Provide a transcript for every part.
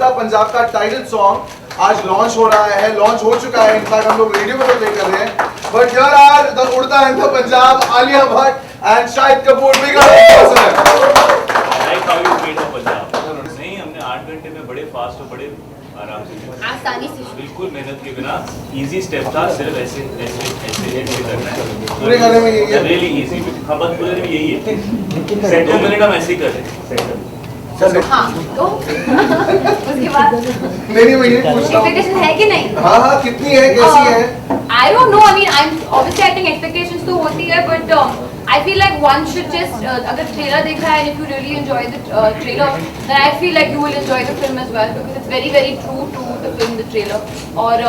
उड़ता पंजाब का title song आज लॉन्च हो रहा है, लॉन्च हो चुका है, इनफैक्ट हम लोग रेडियो में तो प्ले कर रहे हैं, बट हियर आर द उड़ता and the Punjab, Alia Bhatt and Shahid Kapoor. Big नहीं, हमने 8 घंटे में बड़े फास्ट और बड़े आराम से आसानी से बिल्कुल मेहनत के बिना इजी स्टेप था, सिर्फ ऐसे ऐसे ऐसे ऐसे करना है पूरे गाने में यही है, रियली इजी। हाँ, बस पूरे में यही है, 2 मिनट हम ऐसे ही कर रहे हैं। हाँ, तो उसके बाद नहीं मैं यही पूछ रहा हूँ, एक्सपेक्टेशन है कि नहीं? हाँ कितनी है, कैसी है? I don't know. I mean, I'm obviously I think expectations तो होती है, but I feel like one should just अगर trailer देखा है and if you really enjoy the trailer, then I feel like you will enjoy the film as well because it's very very true to the film, the trailer. और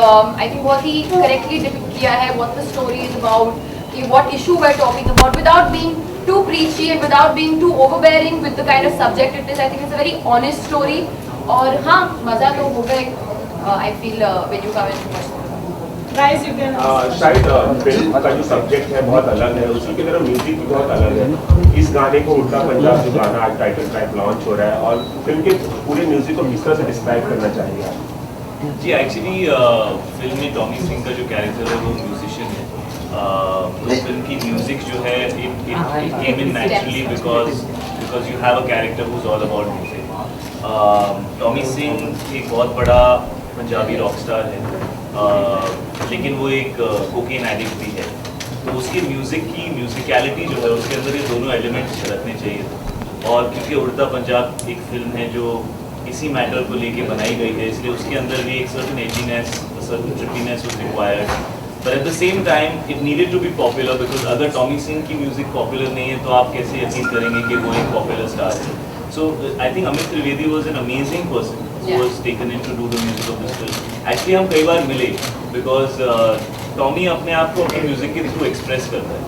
I think बहुत ही correctly depict किया है what the story is about, कि what issue we're talking about without being too preachy and without being too overbearing with the kind of subject it is. I think it's a very honest story. और हाँ, मज़ा तो होगा I feel when you come and watch it. शायद film का जो subject है बहुत अलग है, उसी की तरह म्यूजिक भी बहुत अलग है। इस गाने को उड़ता पंजाब जो गाना आज टाइटल ट्रैक लॉन्च हो रहा है, और फिल्म के पूरे म्यूजिक को किस तरह से डिस्क्राइब करना चाहिए आप? जी, एक्चुअली फिल्म में टॉमी सिंह का जो कैरेक्टर है वो म्यूजिशियन है, तो फिल्म की म्यूजिक जो है it came in naturally because you have a character who is all about music. Tommy Singh एक बहुत बड़ा पंजाबी रॉक स्टार है, लेकिन वो एक कोकेन एडिक्ट भी है, तो उसकी म्यूज़िक की म्यूजिकलिटी जो है उसके अंदर ये दोनों एलिमेंट्स झलकने चाहिए। और क्योंकि उड़ता पंजाब एक फिल्म है जो इसी मैटर को लेके बनाई गई है, इसलिए उसके अंदर भी एक certain edginess, certain trippiness was required, but at the same time it needed to be popular because अगर टॉमी सिंह की म्यूज़िक पॉपुलर नहीं है तो आप कैसे यकीन करेंगे कि वो एक पॉपुलर स्टार है। So I think Amit Trivedi was an amazing person who was taken in to do the music of this film. Actually हम कई बार मिले because टॉमी अपने आप को अपने म्यूजिक के थ्रू एक्सप्रेस करता है,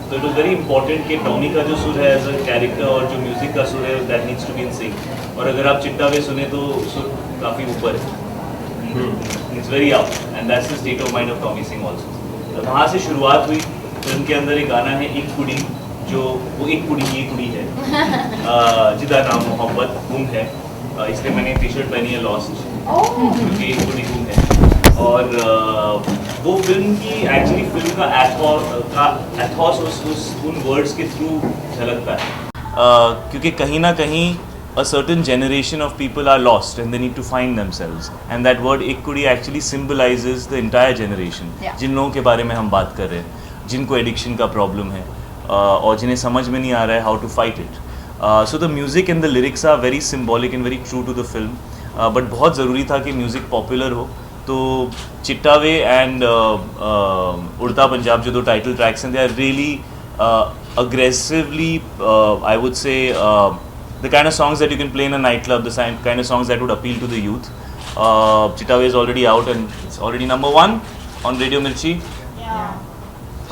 तो इट वाज वेरी इंपॉर्टेंट कि टॉमी का जो सुर है एज अ कैरेक्टर और जो म्यूजिक का सुर है that needs to be in sync. और अगर आप चिट्टा वे सुने तो सुर काफ़ी ऊपर है, it's very up and that's the state of mind of Tommy Singh also. तो वहाँ से शुरुआत हुई। फिल्म के अंदर एक गाना है एक कुड़ी, जो वो एक कुड़ी ये कुड़ी है जिदा नाम मोहब्बत गुम है, इसलिए मैंने टी शर्ट पहनी है लॉस्ट, क्योंकि एक कुड़ी गुम है। और वो फिल्म की एक्चुअली फिल्म का एथॉस उन वर्ड्स के थ्रू झलकता है, क्योंकि कहीं ना कहीं a certain generation of people are lost and they need to find themselves, and that word एक कुड़ी actually symbolizes the entire generation, जिन लोगों के बारे में हम बात कर रहे हैं, जिनको एडिक्शन का प्रॉब्लम है और जिन्हें समझ में नहीं आ रहा है how to fight it. So the music and the lyrics are very symbolic and very true to the film, but बहुत ज़रूरी था कि म्यूज़िक पॉपुलर हो। तो चिट्टा वे एंड उड़ता पंजाब जो दो टाइटल ट्रैक्स हैं, they are really aggressively I would say the kind of songs that you can play in a nightclub, the kind of songs that would appeal to the youth. Chitta Way is already out and it's already #1 on Radio Mirchi.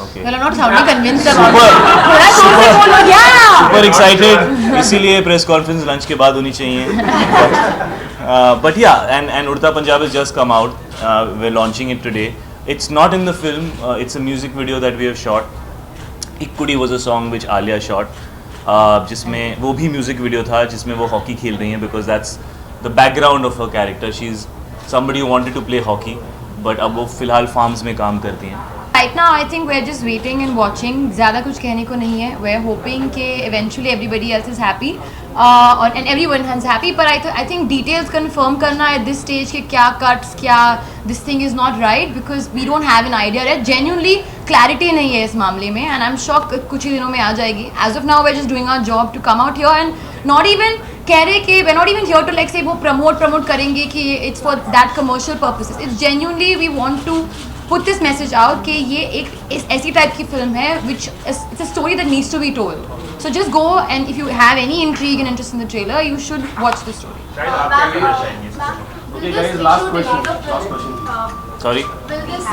Okay. Well, I'm not sounding convinced about it. Super excited. इसीलिए press conference lunch के बाद होनी चाहिए। But yeah, and Udta Punjab has just come out. We're launching it today. It's not in the film. It's a music video that we have shot. एक कुड़ी was a song which Alia shot. जिसमें वो भी music video था जिसमें वो hockey खेल रही हैं, because that's the background of her character. She is somebody who wanted to play hockey, but अब वो फ़िलहाल फार्म्स में काम करती हैं। Right now, I think we're just waiting and watching. ज़्यादा कुछ कहने को नहीं है. We're hoping कि eventually everybody else is happy, and everyone is happy. But I think details confirm करना at this stage कि क्या cuts, क्या this thing is not right because we don't have an idea. Right? Genuinely clarity नहीं है इस मामले में, and I'm shocked कुछ ही दिनों में आ जाएगी. As of now, we're just doing our job to come out here and not even कह रहे कि we're not even here to like say वो promote करेंगे कि it's for that commercial purposes. It's genuinely we want to put this message out कि ये एक ऐसी टाइप की फिल्म है which it's a story that needs to be told. So just go and if you have any intrigue and interest in the trailer, you should watch the story. Okay guys, last question. Sorry? Will this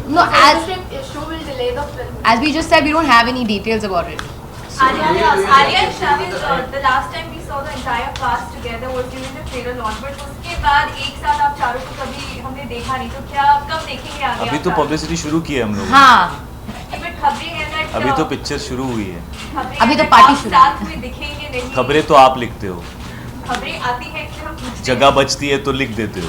No, as show will delay the film? we just said, we don't have any details about it. Alia and Shahid, the last time we saw the entire cast together was during the trailer launch, but उसके बाद एक साथ आप चारों को कभी हमने देखा नहीं, तो क्या कब देखेंगे आगे? अभी तो पब्लिसिटी शुरू की है हम लोग। हाँ, बट खबरें हैं that अभी तो पिक्चर शुरू हुई है। अभी तो पार्टी शुरू। साथ में दिखेंगे नहीं। खबरें तो आप लिखते हो। खबरें आती हैं इसलिए हम पूछते जगह बचती है तो लिख देते हो।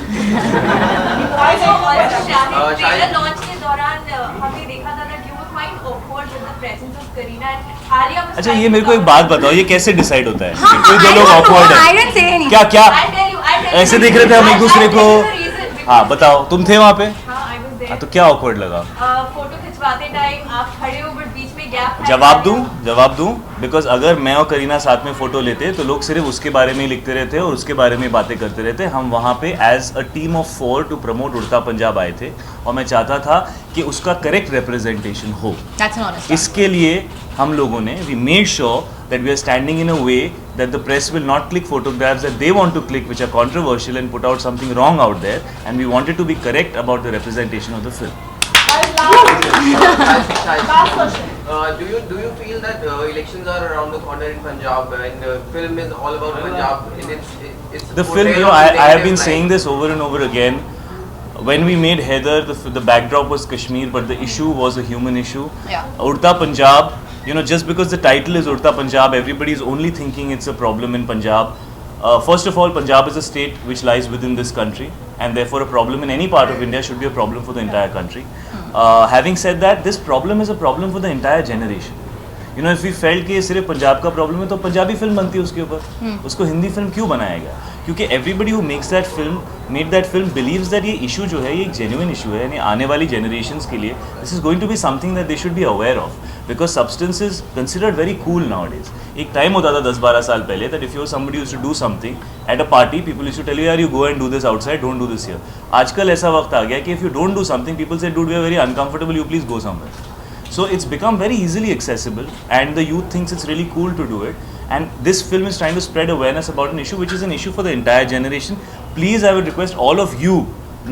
ट्रेलर लॉन्च के दौरान हमने देखा था that you were quite awkward with the presence of Kareena and Alia was अच्छा trying ये to मेरे को एक cover- बात बताओ, ये कैसे डिसाइड होता है हाँ, कि कोई दो लोग awkward है? I didn't say anything. क्या क्या I'll tell you, I'll tell you. ऐसे देख रहे थे हम एक दूसरे को? I'll tell you the reason, हाँ बताओ, तुम थे वहाँ पे? हाँ, I was there. हाँ तो क्या awkward लगा? फोटो खिंचवाते टाइम आप खड़े हो बट बीच में गैप जवाब दूं बिकॉज अगर मैं और करीना साथ में फोटो लेते तो लोग सिर्फ उसके बारे में ही लिखते रहते और उसके बारे में बातें करते रहते। हम वहाँ पे as a team of 4 to promote Udta Punjab आए थे और मैं चाहता था कि उसका करेक्ट रिप्रेजेंटेशन हो। That's an honest. इसके लिए हम लोगों ने we made sure that we are standing in a way that the press will not click photographs that they want to click which are controversial and put out something wrong out there, and we wanted to be correct about the representation of the film. Last question. Do you feel that elections are around the corner in Punjab and film is all about Punjab in its The film, you know, I have been saying this over and over again. When we made Heather, the backdrop was Kashmir, but the issue was a human issue. Yeah. Urta Punjab, you know, just because the title is Urta Punjab, everybody is only thinking it's a problem in Punjab. First of all, Punjab is a state which lies within this country, and therefore a problem in any part of India should be a problem for the entire country. Having said that, this problem is a problem for the entire generation. You know, if we felt कि ये सिर्फ पंजाब का problem है तो Punjabi film बनती है उसके ऊपर, उसको हिंदी फिल्म क्यों बनाया गया? क्योंकि everybody who makes that film, made that film believes that ये issue जो है ये एक genuine issue है, यानी आने वाली generations के लिए this is going to be something that they should be aware of, because substance is considered very cool nowadays. एक टाइम होता था 10-12 साल पहले that if you somebody used to do something at a party, people used to tell you यार you go and do this outside, don't do this here. आजकल ऐसा वक्त आ गया कि if you don't do something, people say dude we are very uncomfortable, you please go somewhere. So it's become very easily accessible and the youth thinks it's really cool to do it, and this film is trying to spread awareness about an issue which is an issue for the entire generation. Please, I would request all of you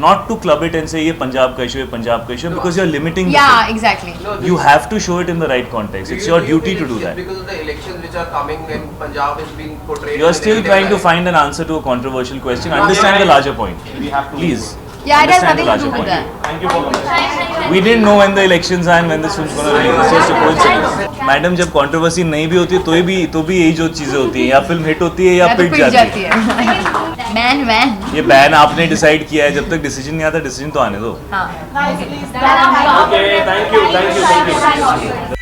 not to club it and say ये पंजाब का issue है, पंजाब का issue है, because you're limiting the Yeah, film. exactly. You have to show it in the right context. It's your duty to do that. Because of the elections which are coming and Punjab is being portrayed. You're in a still negative trying to light. find an answer to a controversial question. Understand the larger point. Please. Yeah, it has Understand the nothing to do larger with point. that. We didn't know when the elections are and when this film's gonna release. It's just a coincidence. Madam जब controversy नहीं भी होती है तो भी यही जो चीजें होती हैं, या फिल्म हिट होती है या या तो पिट पिट जाती है। है। Man, man. ये बैन आपने डिसाइड किया है, जब तक डिसीजन नहीं आता डिसीजन तो आने दो। हाँ. Nice, please. Okay, thank you.